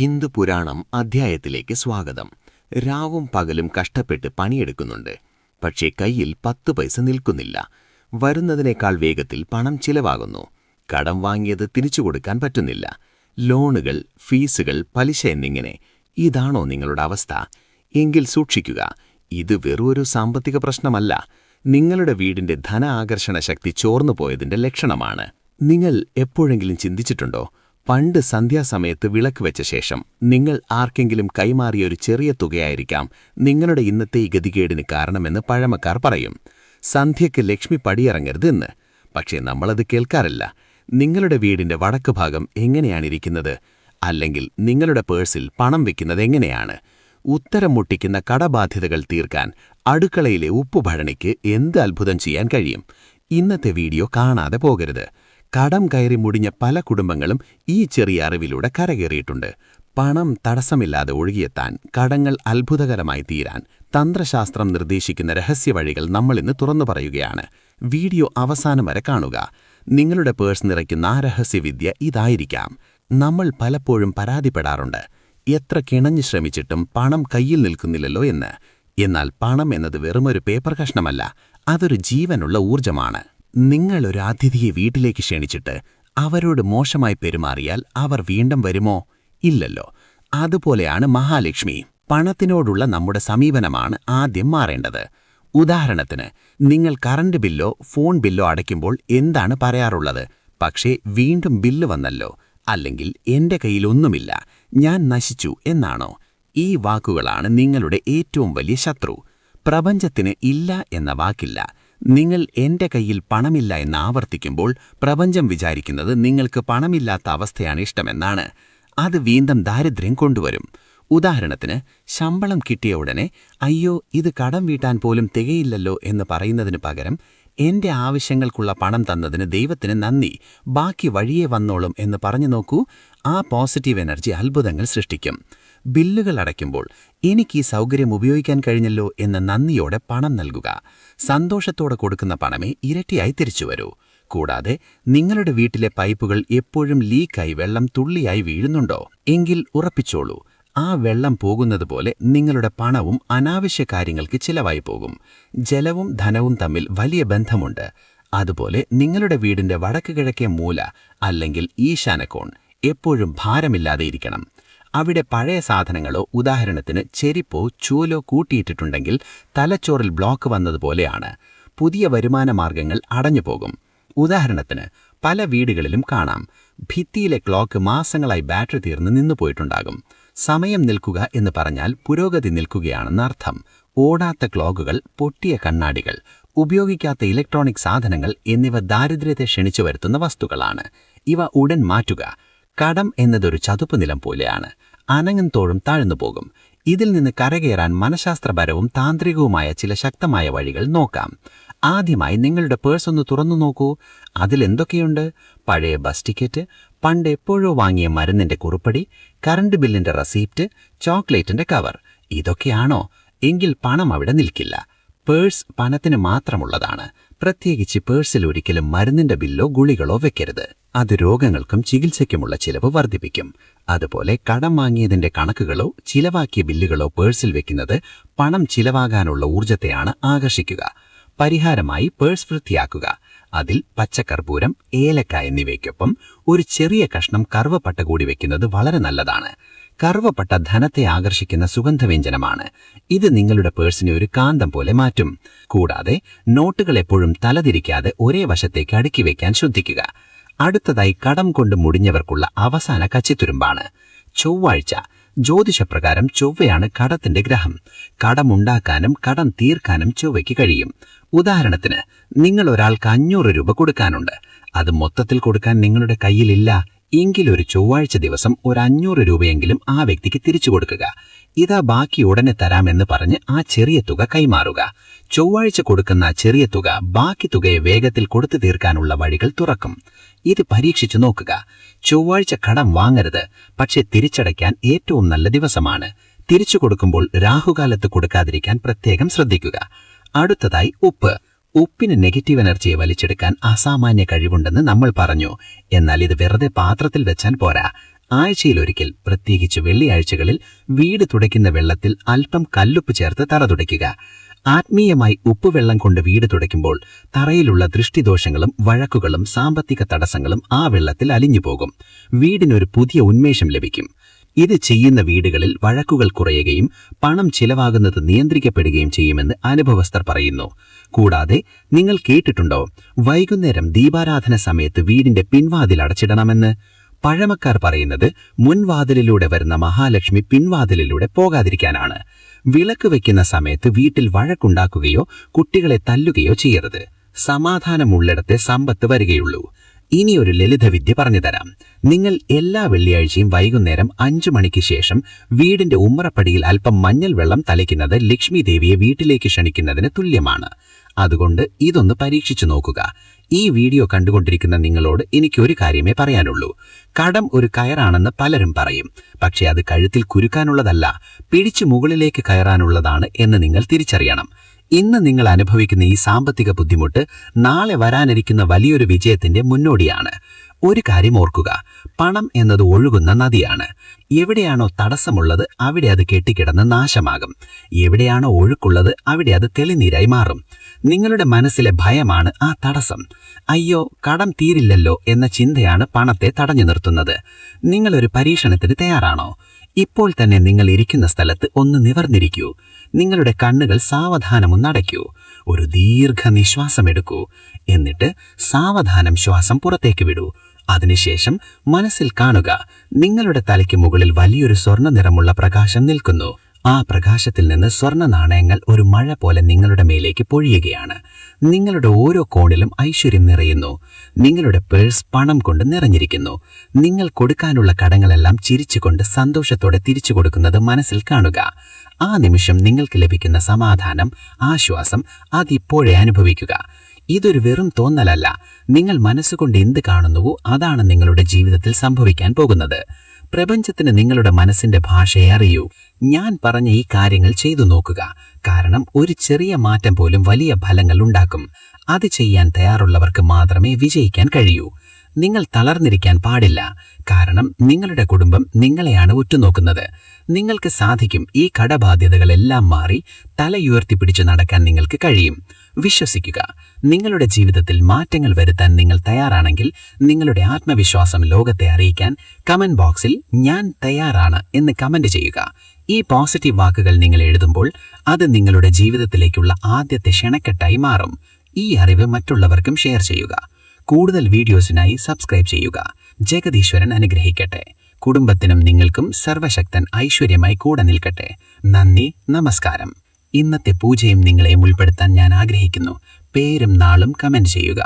ഹിന്ദു പുരാണം അധ്യായത്തിലേക്ക് സ്വാഗതം. രാവും പകലും കഷ്ടപ്പെട്ട് പണിയെടുക്കുന്നുണ്ട്. പക്ഷേ കയ്യിൽ 10 പൈസ നിൽക്കുന്നില്ല. വരുന്നതിനേക്കാൾ വേഗത്തിൽ പണം ചിലവാകുന്നു. കടം വാങ്ങിയത് തിരിച്ചു കൊടുക്കാൻ പറ്റുന്നില്ല. ലോണുകൾ, ഫീസുകൾ, പലിശ എന്നിങ്ങനെ. ഇതാണോ നിങ്ങളുടെ അവസ്ഥ? എങ്കിൽ സൂക്ഷിക്കുക. ഇത് വെറുമൊരു സാമ്പത്തിക പ്രശ്നമല്ല. നിങ്ങളുടെ വീടിന്റെ ധന ആകർഷണ ശക്തി ചോർന്നു പോയതിന്റെ ലക്ഷണമാണ്. നിങ്ങൾ എപ്പോഴെങ്കിലും ചിന്തിച്ചിട്ടുണ്ടോ? പണ്ട് സന്ധ്യാസമയത്ത് വിളക്ക് വെച്ച ശേഷം നിങ്ങൾ ആർക്കെങ്കിലും കൈമാറിയ ഒരു ചെറിയ തുകയായിരിക്കാം നിങ്ങളുടെ ഇന്നത്തെ ഈ ഗതികേടിന് കാരണമെന്ന് പഴമക്കാർ പറയും. സന്ധ്യയ്ക്ക് ലക്ഷ്മി പടിയിറങ്ങരുത് എന്ന്. പക്ഷേ നമ്മളത് കേൾക്കാറില്ല. നിങ്ങളുടെ വീടിന്റെ വടക്ക് ഭാഗം എങ്ങനെയാണിരിക്കുന്നത്? അല്ലെങ്കിൽ നിങ്ങളുടെ പേഴ്സിൽ പണം വെക്കുന്നത് എങ്ങനെയാണ്? ഉത്തരം മുട്ടിക്കുന്ന കടബാധ്യതകൾ തീർക്കാൻ അടുക്കളയിലെ ഉപ്പുഭരണിക്ക് എന്ത് അത്ഭുതം ചെയ്യാൻ കഴിയും? ഇന്നത്തെ വീഡിയോ കാണാതെ പോകരുത്. കടം കയറി മുടിഞ്ഞ പല കുടുംബങ്ങളും ഈ ചെറിയ അറിവിലൂടെ കരകയറിയിട്ടുണ്ട്. പണം തടസ്സമില്ലാതെ ഒഴുകിയെത്താൻ, കടങ്ങൾ അത്ഭുതകരമായി തീരാൻ തന്ത്രശാസ്ത്രം നിർദ്ദേശിക്കുന്ന രഹസ്യവഴികൾ നമ്മളിന്ന് തുറന്നു പറയുകയാണ്. വീഡിയോ അവസാനം വരെ കാണുക. നിങ്ങളുടെ പേഴ്സ് നിറയ്ക്കുന്ന ആ രഹസ്യവിദ്യ ഇതായിരിക്കാം. നമ്മൾ പലപ്പോഴും പരാതിപ്പെടാറുണ്ട്, എത്ര കിണഞ്ഞു ശ്രമിച്ചിട്ടും പണം കയ്യിൽ നിൽക്കുന്നില്ലല്ലോ എന്ന്. എന്നാൽ പണം എന്നത് വെറുമൊരു പേപ്പർ കഷ്ണമല്ല, അതൊരു ജീവനുള്ള ഊർജമാണ്. നിങ്ങളൊരു അതിഥിയെ വീട്ടിലേക്ക് ക്ഷണിച്ചിട്ട് അവരോട് മോശമായി പെരുമാറിയാൽ അവർ വീണ്ടും വരുമോ? ഇല്ലല്ലോ. അതുപോലെയാണ് മഹാലക്ഷ്മി. പണത്തിനോടുള്ള നമ്മുടെ സമീപനമാണ് ആദ്യം മാറേണ്ടത്. ഉദാഹരണത്തിന്, നിങ്ങൾ കറണ്ട് ബില്ലോ ഫോൺ ബില്ലോ അടയ്ക്കുമ്പോൾ എന്താണ് പറയാറുള്ളത്? പക്ഷേ വീണ്ടും ബില്ല് വന്നല്ലോ, അല്ലെങ്കിൽ എന്റെ കയ്യിലൊന്നുമില്ല, ഞാൻ നശിച്ചു എന്നാണോ? ഈ വാക്കുകളാണ് നിങ്ങളുടെ ഏറ്റവും വലിയ ശത്രു. പ്രപഞ്ചത്തിന് ഇല്ല എന്ന വാക്കില്ല. നിങ്ങൾ എന്റെ കയ്യിൽ പണമില്ല എന്ന് ആവർത്തിക്കുമ്പോൾ പ്രപഞ്ചം വിചാരിക്കുന്നത് നിങ്ങൾക്ക് പണമില്ലാത്ത അവസ്ഥയാണ് ഇഷ്ടമെന്നാണ്. അത് വീണ്ടും ദാരിദ്ര്യം കൊണ്ടുവരും. ഉദാഹരണത്തിന്, ശമ്പളം കിട്ടിയ ഉടനെ അയ്യോ ഇത് കടം വീട്ടാൻ പോലും തികയില്ലല്ലോ എന്ന് പറയുന്നതിന് പകരം എന്റെ ആവശ്യങ്ങൾക്കുള്ള പണം തന്നതിന് ദൈവത്തിന് നന്ദി, ബാക്കി വഴിയേ വന്നോളും എന്ന് പറഞ്ഞു നോക്കൂ. ആ പോസിറ്റീവ് എനർജി അത്ഭുതങ്ങൾ സൃഷ്ടിക്കും. ബില്ലുകൾ അടയ്ക്കുമ്പോൾ എനിക്ക് ഈ സൗകര്യം ഉപയോഗിക്കാൻ കഴിഞ്ഞല്ലോ എന്ന നന്ദിയോടെ പണം നൽകുക. സന്തോഷത്തോടെ കൊടുക്കുന്ന പണമേ ഇരട്ടിയായി തിരിച്ചുവരൂ. കൂടാതെ നിങ്ങളുടെ വീട്ടിലെ പൈപ്പുകൾ എപ്പോഴും ലീക്കായി വെള്ളം തുള്ളിയായി വീഴുന്നുണ്ടോ? എങ്കിൽ ഉറപ്പിച്ചോളൂ, ആ വെള്ളം പോകുന്നത് പോലെ നിങ്ങളുടെ പണവും അനാവശ്യ കാര്യങ്ങൾക്ക് ചിലവായി പോകും. ജലവും ധനവും തമ്മിൽ വലിയ ബന്ധമുണ്ട്. അതുപോലെ നിങ്ങളുടെ വീടിന്റെ വടക്ക് കിഴക്കേ മൂല അല്ലെങ്കിൽ ഈശാനകോൺ എപ്പോഴും ഭാരമില്ലാതെ ഇരിക്കണം. അവിടെ പഴയ സാധനങ്ങളോ, ഉദാഹരണത്തിന് ചെരിപ്പോ ചൂലോ കൂട്ടിയിട്ടിട്ടുണ്ടെങ്കിൽ തലച്ചോറിൽ ബ്ലോക്ക് വന്നതുപോലെയാണ്. പുതിയ വരുമാന മാർഗങ്ങൾ അടഞ്ഞുപോകും. ഉദാഹരണത്തിന്, പല വീടുകളിലും കാണാം, ഭിത്തിയിലെ ക്ലോക്ക് മാസങ്ങളായി ബാറ്ററി തീർന്ന് നിന്നുപോയിട്ടുണ്ടാകും. സമയം നിൽക്കുക എന്ന് പറഞ്ഞാൽ പുരോഗതി നിൽക്കുകയാണെന്നർത്ഥം. ഓടാത്ത ക്ലോക്കുകൾ, പൊട്ടിയ കണ്ണാടികൾ, ഉപയോഗിക്കാത്ത ഇലക്ട്രോണിക് സാധനങ്ങൾ എന്നിവ ദാരിദ്ര്യത്തെ ക്ഷണിച്ചു വരുത്തുന്ന വസ്തുക്കളാണ്. ഇവ ഉടൻ മാറ്റുക. കടം എന്നതൊരു ചതുപ്പ് നിലം പോലെയാണ്. അനങ്ങും തോറും താഴ്ന്നു പോകും. ഇതിൽ നിന്ന് കരകയറാൻ മനഃശാസ്ത്രപരവും താന്ത്രികവുമായ ചില ശക്തമായ വഴികൾ നോക്കാം. ആദ്യമായി നിങ്ങളുടെ പേഴ്സ് ഒന്ന് തുറന്നു നോക്കൂ. അതിലെന്തൊക്കെയുണ്ട്? പഴയ ബസ് ടിക്കറ്റ്, പണ്ട് എപ്പോഴോ വാങ്ങിയ മരുന്നിന്റെ കുറിപ്പടി, കറണ്ട് ബില്ലിന്റെ റെസീപ്റ്റ്, ചോക്ലേറ്റിന്റെ കവർ. ഇതൊക്കെയാണോ? എങ്കിൽ പണം അവിടെ നിൽക്കില്ല. പേഴ്സ് പണത്തിന് മാത്രമുള്ളതാണ്. പ്രത്യേകിച്ച് പേഴ്സിൽ ഒരിക്കലും മരുന്നിന്റെ ബില്ലോ ഗുളികളോ വെക്കരുത്. അത് രോഗങ്ങൾക്കും ചികിത്സയ്ക്കുമുള്ള ചിലവ് വർദ്ധിപ്പിക്കും. അതുപോലെ കടം വാങ്ങിയതിന്റെ കണക്കുകളോ ചിലവാക്കിയ ബില്ലുകളോ പേഴ്സിൽ വെക്കുന്നത് പണം ചിലവാകാനുള്ള ഊർജത്തെയാണ് ആകർഷിക്കുക. പരിഹാരമായി പേഴ്സ് വൃത്തിയാക്കുക. അതിൽ പച്ചക്കർപ്പൂരം, ഏലക്ക എന്നിവയ്ക്കൊപ്പം ഒരു ചെറിയ കഷ്ണം കറുവപ്പട്ട കൂടി വെക്കുന്നത് വളരെ നല്ലതാണ്. കറുവപ്പട്ട ധനത്തെ ആകർഷിക്കുന്ന സുഗന്ധവ്യഞ്ജനമാണ്. ഇത് നിങ്ങളുടെ പേഴ്സിനെ ഒരു കാന്തം പോലെ മാറ്റും. കൂടാതെ നോട്ടുകൾ എപ്പോഴും തലതിരിക്കാതെ ഒരേ വശത്തേക്ക് അടുക്കി വയ്ക്കാൻ ശ്രദ്ധിക്കുക. അടുത്തതായി കടം കൊണ്ട് മുടിഞ്ഞവർക്കുള്ള അവസാന കച്ചിത്തുരുമ്പാണ് ചൊവ്വാഴ്ച. ജ്യോതിഷപ്രകാരം ചൊവ്വയാണ് കടത്തിന്റെ ഗ്രഹം. കടമുണ്ടാക്കാനും കടം തീർക്കാനും ചൊവ്വയ്ക്ക് കഴിയും. ഉദാഹരണത്തിന്, നിങ്ങൾ ഒരാൾക്ക് 500 രൂപ കൊടുക്കാനുണ്ട്. അത് മൊത്തത്തിൽ കൊടുക്കാൻ നിങ്ങളുടെ കയ്യിലില്ല എങ്കിലൊരു ചൊവ്വാഴ്ച ദിവസം ഒരു 500 രൂപയെങ്കിലും ആ വ്യക്തിക്ക് തിരിച്ചു കൊടുക്കുക. ഇതാ ബാക്കി ഉടനെ തരാമെന്ന് പറഞ്ഞ് ആ ചെറിയ തുക കൈമാറുക. ചൊവ്വാഴ്ച കൊടുക്കുന്ന ചെറിയ തുക ബാക്കി തുകയെ വേഗത്തിൽ കൊടുത്തു തീർക്കാനുള്ള വഴികൾ തുറക്കും. ഇത് പരീക്ഷിച്ചു നോക്കുക. ചൊവ്വാഴ്ച കടം വാങ്ങരുത്, പക്ഷെ തിരിച്ചടയ്ക്കാൻ ഏറ്റവും നല്ല ദിവസമാണ്. തിരിച്ചു കൊടുക്കുമ്പോൾ രാഹുകാലത്ത് കൊടുക്കാതിരിക്കാൻ പ്രത്യേകം ശ്രദ്ധിക്കുക. അടുത്തതായി ഉപ്പ്. ഉപ്പിന് നെഗറ്റീവ് എനർജിയെ വലിച്ചെടുക്കാൻ അസാമാന്യ കഴിവുണ്ടെന്ന് നമ്മൾ പറഞ്ഞു. എന്നാൽ ഇത് വെറുതെ പാത്രത്തിൽ വെച്ചാൽ പോരാ. ആഴ്ചയിലൊരിക്കൽ, പ്രത്യേകിച്ച് വെള്ളിയാഴ്ചകളിൽ വീട് തുടയ്ക്കുന്ന വെള്ളത്തിൽ അല്പം കല്ലുപ്പ് ചേർത്ത് തറ തുടയ്ക്കുക. ആത്മീയമായി ഉപ്പുവെള്ളം കൊണ്ട് വീട് തുടയ്ക്കുമ്പോൾ തറയിലുള്ള ദൃഷ്ടിദോഷങ്ങളും വഴക്കുകളും സാമ്പത്തിക തടസ്സങ്ങളും ആ വെള്ളത്തിൽ അലിഞ്ഞുപോകും. വീടിനൊരു പുതിയ ഉന്മേഷം ലഭിക്കും. ഇത് ചെയ്യുന്ന വീടുകളിൽ വഴക്കുകൾ കുറയുകയും പണം ചിലവാകുന്നത് നിയന്ത്രിക്കപ്പെടുകയും ചെയ്യുമെന്ന് അനുഭവസ്ഥർ പറയുന്നു. കൂടാതെ നിങ്ങൾ കേട്ടിട്ടുണ്ടോ, വൈകുന്നേരം ദീപാരാധന സമയത്ത് വീടിന്റെ പിൻവാതിൽ അടച്ചിടണമെന്ന്? പഴമക്കാർ പറയുന്നത് മുൻവാതിലിലൂടെ വരുന്ന മഹാലക്ഷ്മി പിൻവാതിലിലൂടെ പോകാതിരിക്കാനാണ്. വിളക്ക് വെക്കുന്ന സമയത്ത് വീട്ടിൽ വഴക്കുണ്ടാക്കുകയോ കുട്ടികളെ തല്ലുകയോ ചെയ്യരുത്. സമാധാനമുള്ളിടത്തെ സമ്പത്ത് വരികയുള്ളൂ. ഇനിയൊരു ലളിതവിദ്യ പറഞ്ഞുതരാം. നിങ്ങൾ എല്ലാ വെള്ളിയാഴ്ചയും വൈകുന്നേരം 5 മണിക്ക് ശേഷം വീടിന്റെ ഉമ്മറപ്പടിയിൽ അല്പം മഞ്ഞൾ വെള്ളം തളിക്കുന്നത് ലക്ഷ്മി ദേവിയെ വീട്ടിലേക്ക് ക്ഷണിക്കുന്നതിന് തുല്യമാണ്. അതുകൊണ്ട് ഇതൊന്ന് പരീക്ഷിച്ചു നോക്കുക. ഈ വീഡിയോ കണ്ടുകൊണ്ടിരിക്കുന്ന നിങ്ങളോട് എനിക്കൊരു കാര്യമേ പറയാനുള്ളൂ. കടം ഒരു കയറാണെന്ന് പലരും പറയും. പക്ഷെ അത് കഴുത്തിൽ കുരുക്കാനുള്ളതല്ല, പിടിച്ചു മുകളിലേക്ക് കയറാനുള്ളതാണ് എന്ന് നിങ്ങൾ തിരിച്ചറിയണം. ഇന്ന് നിങ്ങൾ അനുഭവിക്കുന്ന ഈ സാമ്പത്തിക ബുദ്ധിമുട്ട് നാളെ വരാനിരിക്കുന്ന വലിയൊരു വിജയത്തിന്റെ മുന്നോടിയാണ്. ഒരു കാര്യം ഓർക്കുക, പണം എന്നത് ഒഴുകുന്ന നദിയാണ്. എവിടെയാണോ തടസ്സമുള്ളത് അവിടെ അത് കെട്ടിക്കിടന്ന് നാശമാകും. എവിടെയാണോ ഒഴുക്കുള്ളത് അവിടെ അത് തെളിനീരായി മാറും. നിങ്ങളുടെ മനസ്സിലെ ഭയമാണ് ആ തടസ്സം. അയ്യോ, കടം തീരില്ലല്ലോ എന്ന ചിന്തയാണ് പണത്തെ തടഞ്ഞു നിർത്തുന്നത്. നിങ്ങളൊരു പരീക്ഷണത്തിന് തയ്യാറാണോ? ഇപ്പോൾ തന്നെ നിങ്ങൾ ഇരിക്കുന്ന സ്ഥലത്ത് ഒന്ന് നിവർന്നിരിക്കൂ. നിങ്ങളുടെ കണ്ണുകൾ സാവധാനമൊന്നടയ്ക്കൂ. ഒരു ദീർഘനിശ്വാസം എടുക്കൂ. എന്നിട്ട് സാവധാനം ശ്വാസം പുറത്തേക്ക് വിടൂ. അതിനുശേഷം മനസ്സിൽ കാണുക, നിങ്ങളുടെ തലയ്ക്ക് മുകളിൽ വലിയൊരു സ്വർണ്ണ നിറമുള്ള പ്രകാശം നിൽക്കുന്നു. ആ പ്രകാശത്തിൽ നിന്ന് സ്വർണ്ണ നാണയങ്ങൾ ഒരു മഴ പോലെ നിങ്ങളുടെ മേലേക്ക് പൊഴിയുകയാണ്. നിങ്ങളുടെ ഓരോ കോണിലും ഐശ്വര്യം നിറയുന്നു. നിങ്ങളുടെ പേഴ്സ് പണം കൊണ്ട് നിറഞ്ഞിരിക്കുന്നു. നിങ്ങൾ കൊടുക്കാനുള്ള കടങ്ങളെല്ലാം ചിരിച്ചുകൊണ്ട് സന്തോഷത്തോടെ തിരിച്ചു കൊടുക്കുന്നത് മനസ്സിൽ കാണുക. ആ നിമിഷം നിങ്ങൾക്ക് ലഭിക്കുന്ന സമാധാനം, ആശ്വാസം അതിപ്പോഴേ അനുഭവിക്കുക. ഇതൊരു വെറും തോന്നലല്ല. നിങ്ങൾ മനസ്സുകൊണ്ട് എന്ത് കാണുന്നുവോ അതാണ് നിങ്ങളുടെ ജീവിതത്തിൽ സംഭവിക്കാൻ പോകുന്നത്. പ്രപഞ്ചത്തിന് നിങ്ങളുടെ മനസ്സിന്റെ ഭാഷയെ അറിയൂ. ഞാൻ പറഞ്ഞ ഈ കാര്യങ്ങൾ ചെയ്തു നോക്കുക. കാരണം ഒരു ചെറിയ മാറ്റം പോലും വലിയ ഫലങ്ങൾ ഉണ്ടാക്കും. അത് ചെയ്യാൻ തയ്യാറുള്ളവർക്ക് മാത്രമേ വിജയിക്കാൻ കഴിയൂ. നിങ്ങൾ തളർന്നിരിക്കാൻ പാടില്ല. കാരണം നിങ്ങളുടെ കുടുംബം നിങ്ങളെയാണ് ഉറ്റുനോക്കുന്നത്. നിങ്ങൾക്ക് സാധിക്കും. ഈ കടബാധ്യതകളെല്ലാം മാറി തലയുയർത്തിപ്പിടിച്ചു നടക്കാൻ നിങ്ങൾക്ക് കഴിയും. വിശ്വസിക്കുക. നിങ്ങളുടെ ജീവിതത്തിൽ മാറ്റങ്ങൾ വരുത്താൻ നിങ്ങൾ തയ്യാറാണെങ്കിൽ നിങ്ങളുടെ ആത്മവിശ്വാസം ലോകത്തെ അറിയിക്കാൻ കമന്റ് ബോക്സിൽ ഞാൻ തയ്യാറാണ് എന്ന് കമന്റ് ചെയ്യുക. ഈ പോസിറ്റീവ് വാക്കുകൾ നിങ്ങൾ എഴുതുമ്പോൾ അത് നിങ്ങളുടെ ജീവിതത്തിലേക്കുള്ള ആദ്യത്തെ ക്ഷണക്കെട്ടായി മാറും. ഈ അറിവ് മറ്റുള്ളവർക്കും ഷെയർ ചെയ്യുക. കൂടുതൽ വീഡിയോസിനായി സബ്സ്ക്രൈബ് ചെയ്യുക. ജഗദീശ്വരൻ അനുഗ്രഹിക്കട്ടെ. കുടുംബത്തിനും നിങ്ങൾക്കും സർവശക്തൻ ഐശ്വര്യമായി കൂടെ നിൽക്കട്ടെ. നന്ദി, നമസ്കാരം. ഇന്നത്തെ പൂജയും നിങ്ങളെ ഉൾപ്പെടുത്താൻ ഞാൻ ആഗ്രഹിക്കുന്നു. പേരും നാളും കമന്റ് ചെയ്യുക.